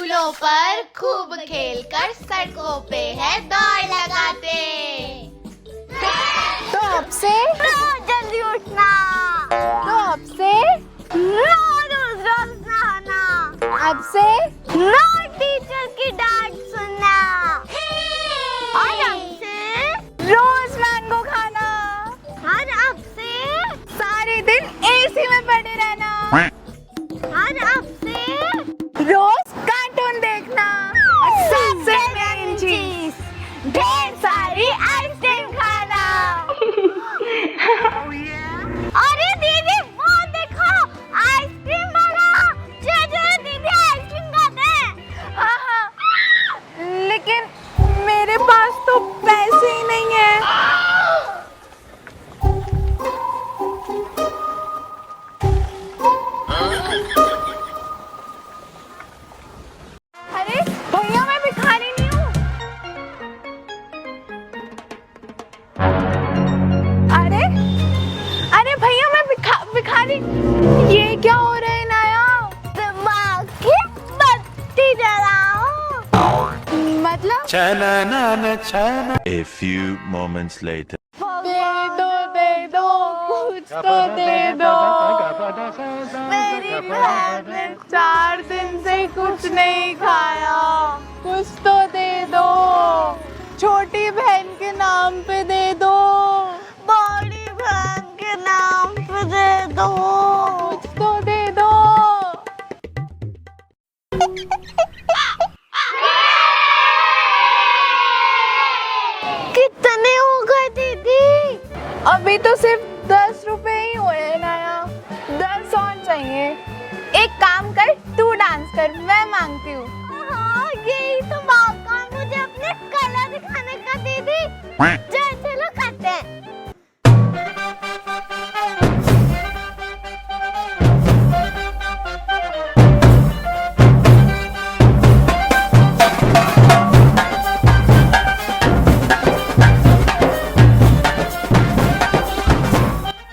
स्कूलों पर खूब खेलकर सड़कों पे है दौड़ लगाते। तो अब से जल्दी उठना, तो अब से रोज रोज नहाना, अब से नो टीचर की डांट सुनना, और अब से रोज मैंगो खाना, और अब से सारे दिन एसी में पड़े रहना, और अब से रोज कार्टून देखना, और सबसे मेन चीज ढेर सारी आइसक्रीम खाना। अरे दीदी वो देखो आइसक्रीम वाला, चलो दीदी आइसक्रीम खाते हैं। हाँ, लेकिन मेरे पास तो पैसे ही नहीं है। अरे भैया मैं भिखारी नहीं हूँ। अरे अरे भैया मैं भिखारी। ये क्या हो रहा है नाया? दिमाग की बत्ती जलाओ। मतलब A few moments later. दे दो कुछ तो दे दो। मेरी बहन ने 4 दिन से कुछ नहीं खाया, कुछ तो दे दो। छोटी बहन के नाम पे दे दो, बड़ी बहन के नाम पे दे दो। कुछ तो दे दो। कितने हो गए दीदी? अभी तो सिर्फ 10 रुपए ही हुए हैं नाया, 10 और चाहिए। एक काम कर, तू डांस कर, मैं मांगती हूँ। हाँ यही तो मौका है मुझे अपने कला दिखाने का दीदी। चलो करते हैं।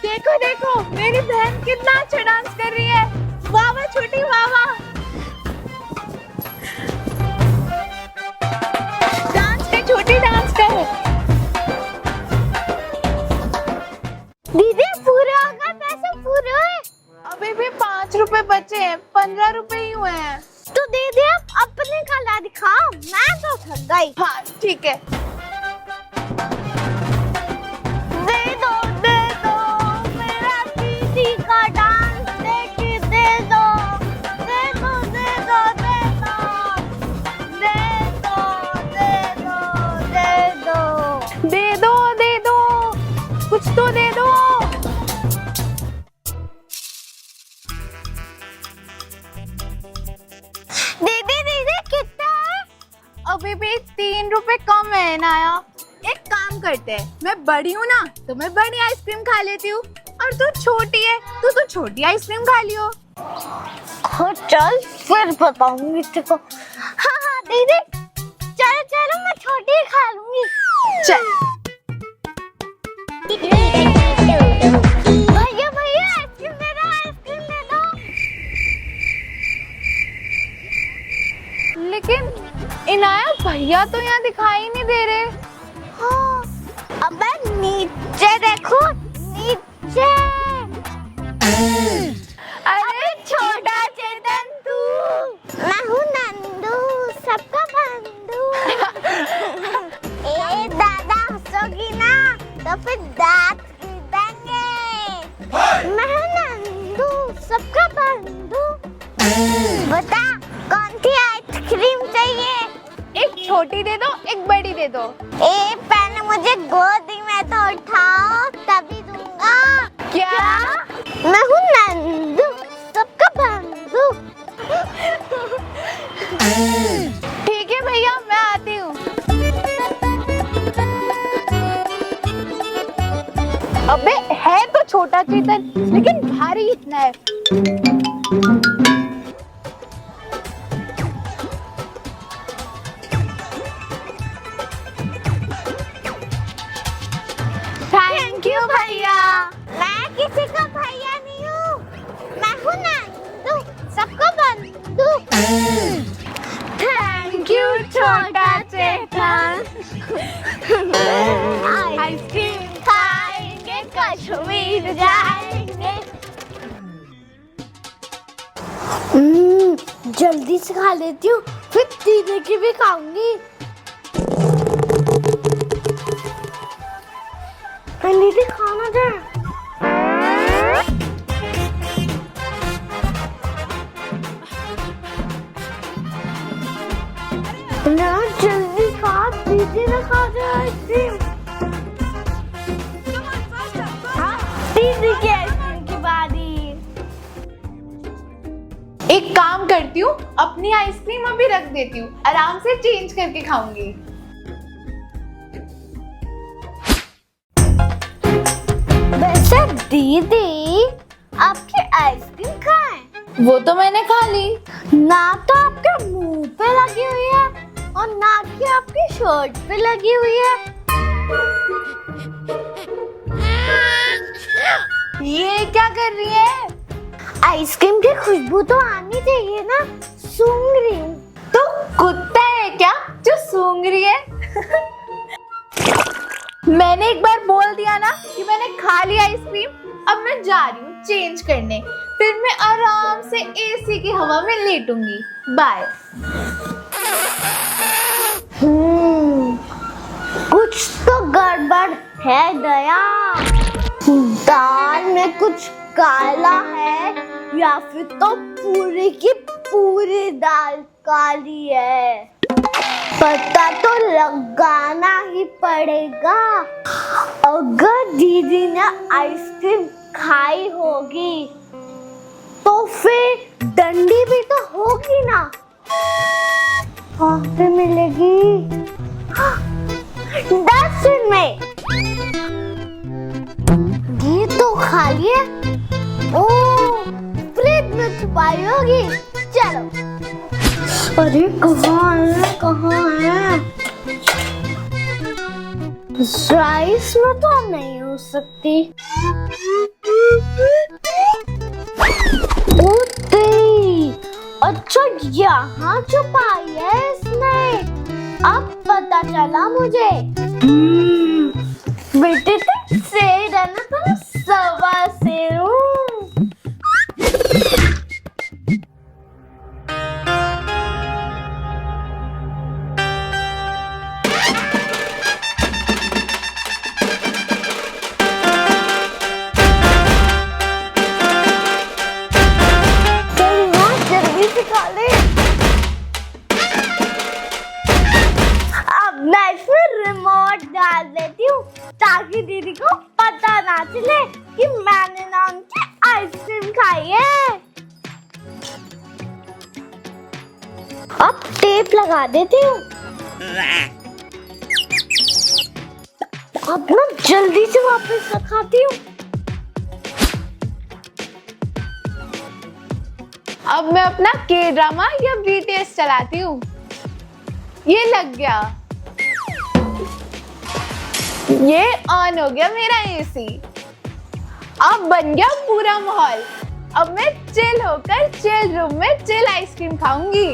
देखो देखो मेरी बहन कितना अच्छा डांस कर रही है। वाह वाह छोटी, वाह वाह। डांस कर छोटी, डांस कर। दीदी पूरे हो गए, पैसे पूरे हुए। अभी भी 5 रुपए बचे हैं, 15 रुपए ही हुए हैं। तो दीदी आप अपनी कला दिखाओ, मैं तो थक गई। हाँ ठीक है। दे दो मेरा दीदी का डांस देख दे दो। दे दो दे दो दे दो दे दो दे दो दे दो। दे दो कुछ तो दे दो। दीदी दीदी कितना है? अभी भी 3 रुपए कम है नाया। एक काम करते हैं, मैं बड़ी हूँ ना तो मैं बड़ी आइसक्रीम खा लेती हूँ, और तू छोटी है तो छोटी आइसक्रीम खा लियो। चल फिर बताऊंगी तेको। हाँ हाँ दीदी चलो चलो मैं छोटी खा लूंगी। चल भैया भैया आइसक्रीम दे दो, आइसक्रीम दे दो। लेकिन इनाया भैया तो यहाँ दिखाई नहीं दे रहे। हाँ, अबे नीचे देखो नीचे। अरे छोटा चेतन तू। मैं हूँ नंदू, सबका बंधु। ए दादा हंसोगी ना तो फिर दांत खींचेंगे। मैं हूँ नंदू, सबका बंधु। बता कौन सी आइसक्रीम चाहिए? एक छोटी दे दो, एक बड़ी दे दो। ए पहले मुझे गोदी में तो उठाओ तभी दूंगा। क्या? मैं हूँ नंदू, सबका बंधु। ठीक है भैया मैं आती हूँ। अबे है तो छोटा चेतन, लेकिन भारी इतना है। थैंक यू भैया। मैं किसी का भैया नहीं हूँ, मैं हूँ नंदू, सबका बंधु। आइसक्रीम खाएंगे, कश्मीर जाएंगे। जल्दी से खा लेती हूँ, फिर दीदी की भी खाऊंगी। दीदी खाना दे। ना जल्दी खा, दीदी ने खा दे आइसक्रीम। हाँ, दीदी की आइसक्रीम की बारी। एक काम करती हूँ, अपनी आइसक्रीम अभी रख देती हूँ, आराम से चेंज करके खाऊंगी। वैसे दीदी आपकी आइसक्रीम कहाँ है? वो तो मैंने खा ली। ना तो आपके मुंह पे लगी हुई है और ना कि आपकी शर्ट पे लगी हुई है। ये क्या कर रही है? आइसक्रीम की खुशबू तो आनी चाहिए ना, सूंघ रही हूँ। तो कुत्ता है क्या जो सूंघ रही है? मैंने एक बार बोल दिया ना कि मैंने खा ली आइसक्रीम, अब मैं जा रही हूँ चेंज करने, फिर मैं आराम से एसी की हवा में लेटूंगी। बाय। कुछ तो गड़बड़ है दया। दाल में कुछ काला है या फिर तो पूरी की पूरी दाल काली है। पता तो लगाना ही पड़ेगा। अगर दीदी ने आइसक्रीम खाई होगी तो फिर डंडी भी तो होगी ना। फिर मिलेगी 10 में। ये तो खाली है। ओह, फ्रिज में छुपाई होगी। चलो। अरे कहाँ है? राइस में तो नहीं हो सकती। अच्छा, यहाँ छुपाई है इसने। अब पता चला मुझे। बेटे तो शेर है ना, तो सवा शेर हूँ। डाल देती हूँ ताकि दीदी को पता ना चले कि मैंने ना उनकी आइसक्रीम खाई है। अब टेप लगा देती हूँ। अब ना जल्दी से वापस रखाती हूँ। अब मैं अपना के ड्रामा या बीटीएस चलाती हूँ। ये लग गया, ये ऑन हो गया मेरा एसी। अब बन गया पूरा माहौल। अब मैं चिल होकर चिल रूम में चिल आइसक्रीम खाऊंगी।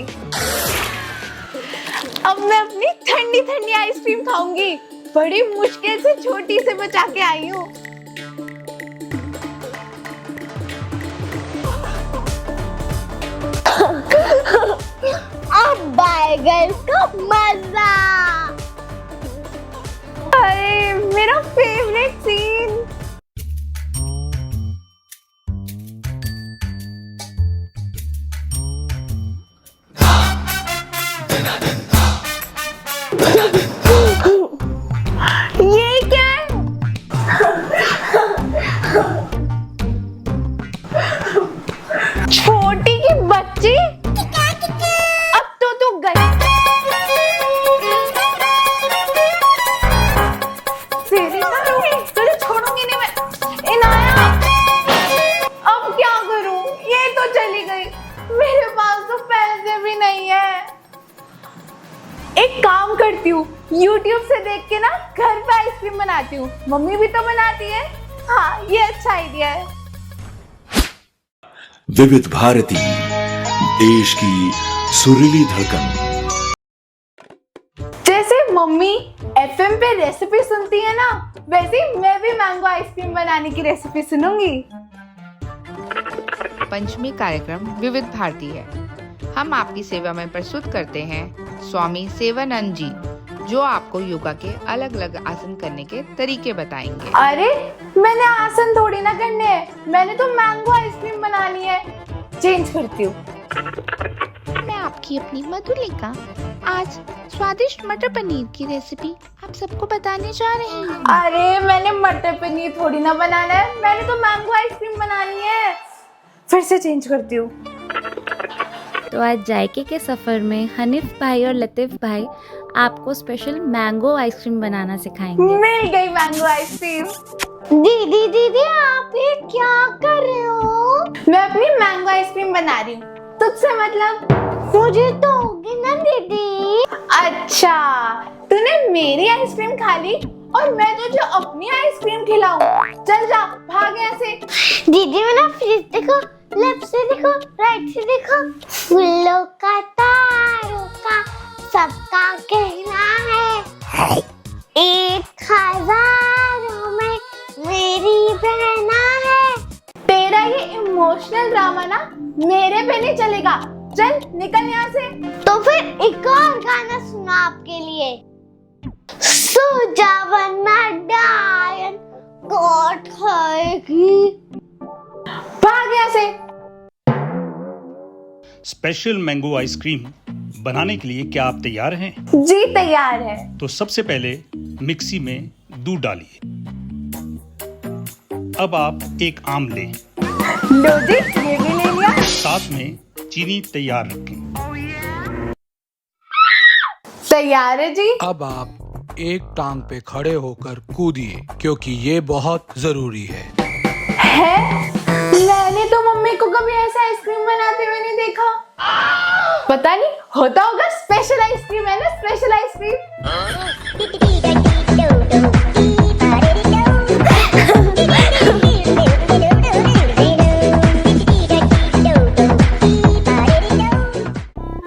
अब मैं अपनी ठंडी ठंडी आइसक्रीम खाऊंगी। बड़ी मुश्किल से छोटी से बचा के आई हूँ। अब आएगा इसका मजा। अरे मेरा फेवरेट सीन। ये क्या है? छोटी की बच्ची, अब तो तू गई। तुझे छोड़ूंगी नहीं मैं। इनाया, अब क्या करूं? ये तो चली गई। मेरे पास तो पैसे भी नहीं है। एक काम करती हूँ, YouTube से देख के ना घर पे आइसक्रीम बनाती हूँ। मम्मी भी तो बनाती है। हाँ, ये अच्छा आइडिया है। विविध भारती, देश की सुरीली धड़कन। जैसे मम्मी एफएम पे रेसिपी सुनती है ना, वैसे ही मैं भी मैंगो आइसक्रीम बनाने की रेसिपी सुनूंगी। पंचमी कार्यक्रम विविध भारती है। हम आपकी सेवा में प्रस्तुत करते हैं स्वामी सेवानंद जी, जो आपको योगा के अलग अलग आसन करने के तरीके बताएंगे। अरे मैंने आसन थोड़ी ना करने हैं, मैंने तो मैंगो आइसक्रीम बनानी है। चेंज करती हूँ। मैं आपकी अपनी मधुलिका आज स्वादिष्ट मटर पनीर की रेसिपी आप सबको बताने जा रही हूँ। अरे मैंने मटर पनीर थोड़ी ना बनाना है, मैंने तो मैंगो आइसक्रीम बनानी है। फिर से चेंज करती हूँ। तो आज जायके के सफ़र में हनीफ भाई और लतीफ़ भाई आपको स्पेशल मैंगो आइसक्रीम बनाना सिखाएंगे। मिल गई मैंगो आइसक्रीम। दीदी दीदी आप ये क्या कर रहे हो? मैं अपनी मैंगो आइसक्रीम बना रही हूँ, तुझसे मतलब? मुझे तो होगी ना दीदी। अच्छा, तूने मेरी आइसक्रीम खा ली और मैं तुझे अपनी आइसक्रीम खिलाऊं? चल जा, भाग यहाँ से। दीदी मेरा फ्रिज देखो, लेफ्ट से देखो, राइट से देखो। फूलों का तारों का सबका कहना है, 1000 में मेरी बहना है। तेरा ये इमोशनल ड्रामा ना मेरे पे नहीं चलेगा। चल निकल यहाँ से। तो फिर एक और गाना सुना आपके लिए। सो जा वरना डायन काट खाएगी। भाग यहाँ से। स्पेशल मैंगो आइसक्रीम बनाने के लिए क्या आप तैयार हैं? जी तैयार है। तो सबसे पहले मिक्सी में दूध डालिए। अब आप एक आम लें, लो जी, ये भी ले लिया। साथ में चीनी तैयार रखें। तैयार है जी। अब आप एक टांग पे खड़े होकर कूदिए, क्योंकि ये बहुत जरूरी है। मैंने तो मम्मी को कभी ऐसा आइसक्रीम बनाते हुए नहीं देखा। पता नहीं, होता होगा स्पेशल आइसक्रीम है ना, स्पेशल आइसक्रीम।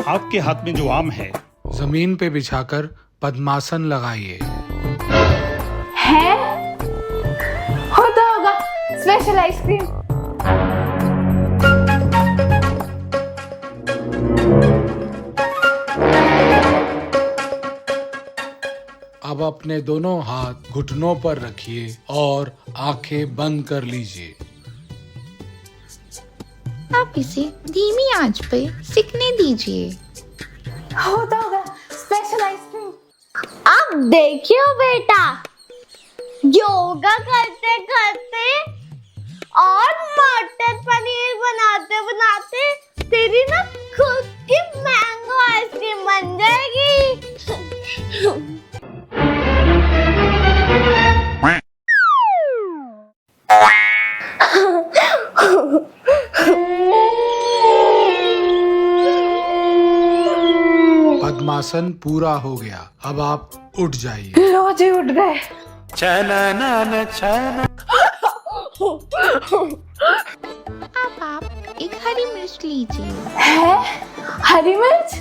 आपके हाथ में जो आम है, जमीन पे बिछाकर पद्मासन लगाइए। है? होता होगा स्पेशल आइसक्रीम। अब अपने दोनों हाथ घुटनों पर रखिए और आंखें बंद कर लीजिए। आप इसे धीमी आंच पे सिकने दीजिए। होता होगा स्पेशल आइसक्रीम। अब देखियो बेटा, योगा करते करते और मटर पनीर बनाते बनाते तेरी ना खुद की मैंगो आइसक्रीम बन जाएगी। पद्मासन पूरा हो गया। अब आप उठ जाइए। लो जी, उठ गए। अब आप एक हरी मिर्च लीजिए। है? हरी मिर्च?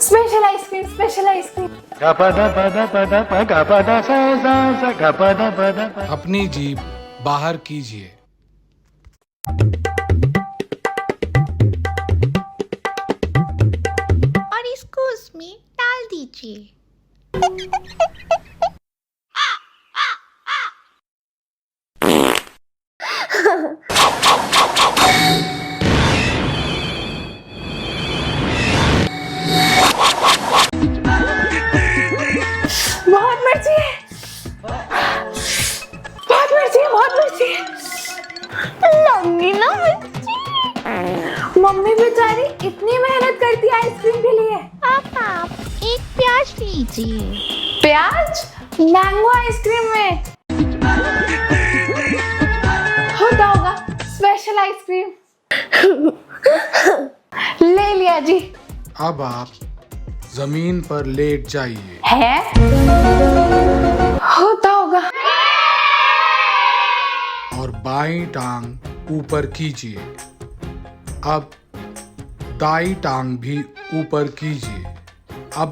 Special ice cream, special ice cream. अपनी जीभ बाहर कीजिए। और इसको उसमें डाल दीजिए। बहुत मिर्ची है, बहुत मिर्ची है, बहुत मिर्ची है। लगी ना मिर्ची। मम्मी बेचारी इतनी मेहनत करती है आइसक्रीम के लिए। अब आप एक प्याज लीजिए। प्याज मैंगो आइसक्रीम में? होता होगा स्पेशल आइसक्रीम। ले लिया जी। अब आप जमीन पर लेट जाइए। है? होता होगा। और बाईं टांग ऊपर कीजिए। अब दाई टांग भी ऊपर कीजिए। अब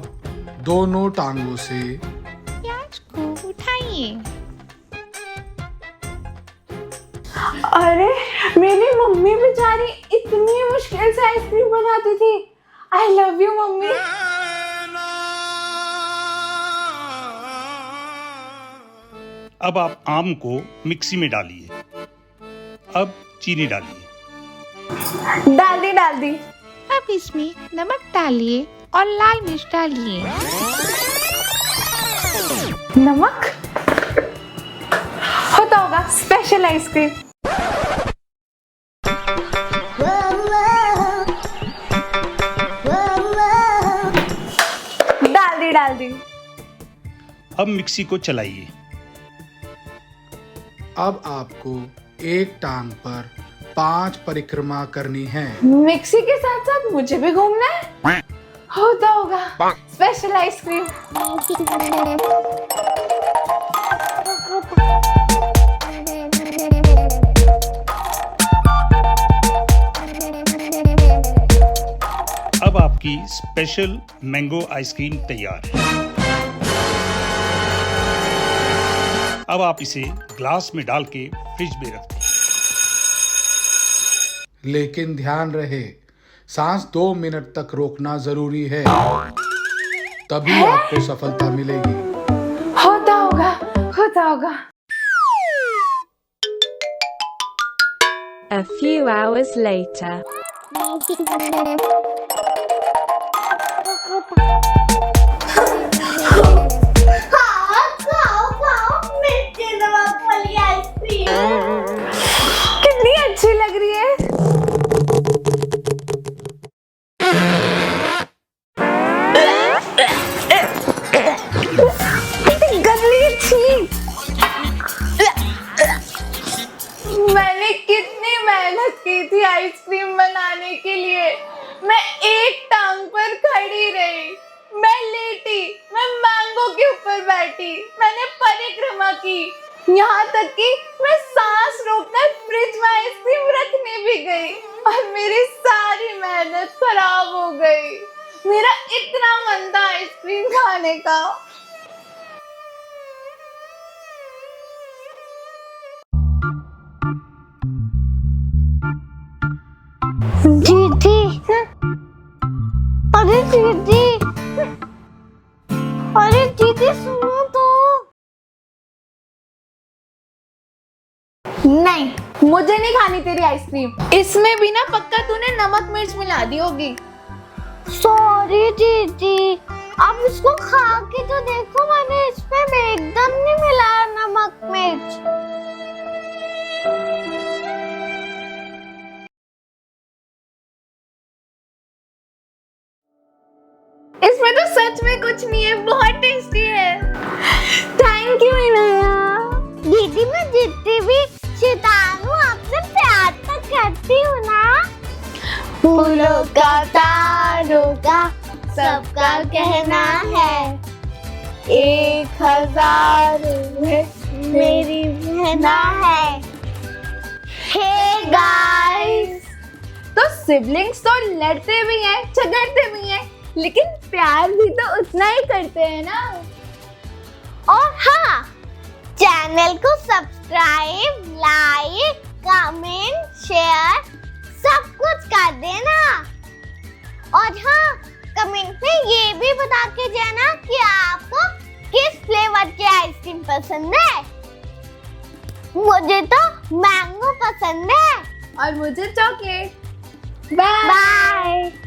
दोनों टांगों से अरे मेरी मम्मी बेचारी इतनी मुश्किल से आइसक्रीम बनाती थी। I love you mummy. अब आप आम को मिक्सी में डालिए। अब चीनी डालिए। डाल दी। अब इसमें नमक डालिए और लाल मिर्च डालिए। नमक होता होगा स्पेशल आइसक्रीम। डाल दी। अब मिक्सी को चलाइए। अब आपको एक टांग पर 5 परिक्रमा करनी है। मिक्सी के साथ साथ मुझे भी घूमना है। होता होगा स्पेशल आइसक्रीम। अब आपकी स्पेशल मैंगो आइसक्रीम तैयार है। अब आप इसे ग्लास में डाल के फ्रिज में रख दें। लेकिन ध्यान रहे, सांस 2 मिनट तक रोकना जरूरी है, तभी आपको सफलता मिलेगी। होता होगा। A few hours later. कितनी अच्छी लग रही है। गंदी थी। मैंने कितनी मेहनत की थी आइसक्रीम बनाने के लिए। मैं एक टांग पर खड़ी रही, मैं लेटी, मैं मैंगो के ऊपर बैठी, मैंने परिक्रमा की, यहाँ तक कि मैं सांस रोककर फ्रिज में आइसक्रीम रखने भी गई और मेरी सारी मेहनत खराब हो गई। मेरा इतना मन था आइसक्रीम खाने का। दीदी, अरे दीदी सुनो तो। नहीं, मुझे नहीं खानी तेरी आइसक्रीम। इसमें भी ना पक्का तूने नमक मिर्च मिला दी होगी। सॉरी दीदी, अब इसको खा के तो देखो, मैंने इसमें एकदम नहीं मिलाया नमक मिर्च। इसमें तो सच में कुछ नहीं है, बहुत टेस्टी है। Thank you Inaya. दीदी, मैं जितनी भी शैतान हूँ आपसे प्यार तक करती हूँ ना। फूलों का तारों का सबका कहना है, 1000 मेरी बहना है। हे गाइस, तो सिबलिंग्स तो लड़ते भी हैं, झगड़ते भी हैं, लेकिन प्यार भी तो उतना ही करते हैं ना। और हाँ, चैनल को सब्सक्राइब, लाइक, कमेंट, शेयर सब कुछ कर देना। और हाँ, कमेंट में ये भी बता के जाना कि आपको किस फ्लेवर की आइसक्रीम पसंद है। मुझे तो मैंगो पसंद है। और मुझे चॉकलेट। बाय। बाय।